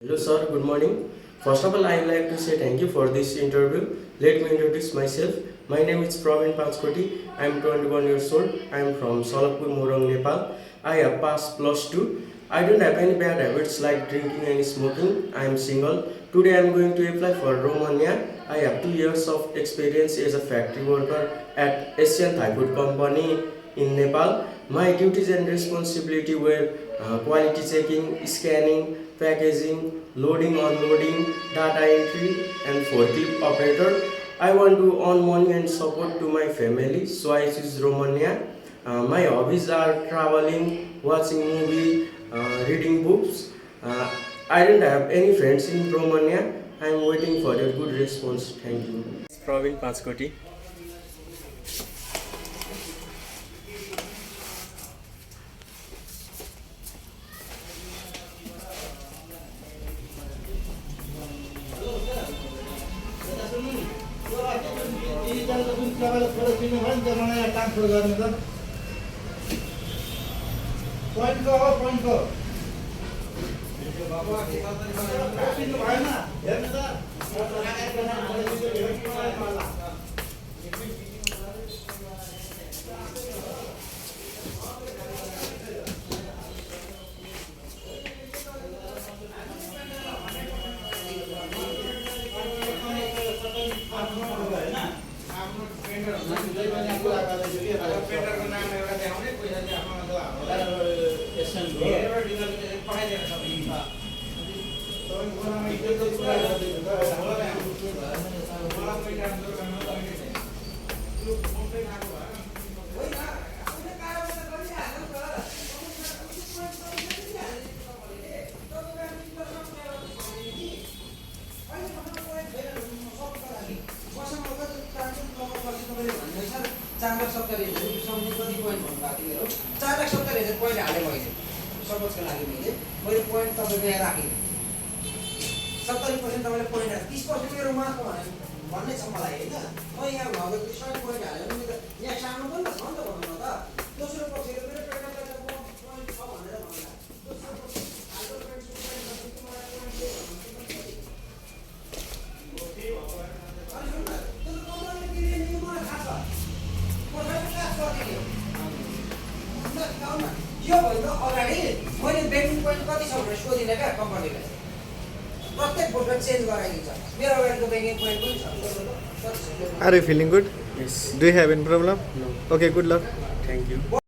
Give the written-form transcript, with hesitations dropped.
Hello sir, good morning. First of all, I would like to say thank you for this interview. Let me introduce myself. My name is Praveen Panchkoti. I am 21 years old. I am from Solapur, Morong, Nepal. I have passed plus 2. I don't have any bad habits like drinking and smoking. I am single. Today I am going to apply for Romania. I have 2 years of experience as a factory worker at Asian Thai Food Company in Nepal. My duties and responsibility were quality checking, scanning, packaging, loading, unloading, data entry, and forklift operator. I want to earn money and support to my family, so I choose Romania. My hobbies are traveling, watching movie, reading books. I don't have any friends in Romania. I am waiting for your good response. Thank you. Praveen Panchkoti. यो भन्दा अगाडि मैले banking point कति छ भनेर सोधिनँ क्या कम्पनीले प्रत्येक बोर्डमा चेन्ज गराइदिन्छ मेरो अगाडिको ब्याङ्किङ पोइन्ट पनि छ Are you feeling good? Yes. Do you have any problem? No. Okay, good luck. Thank you.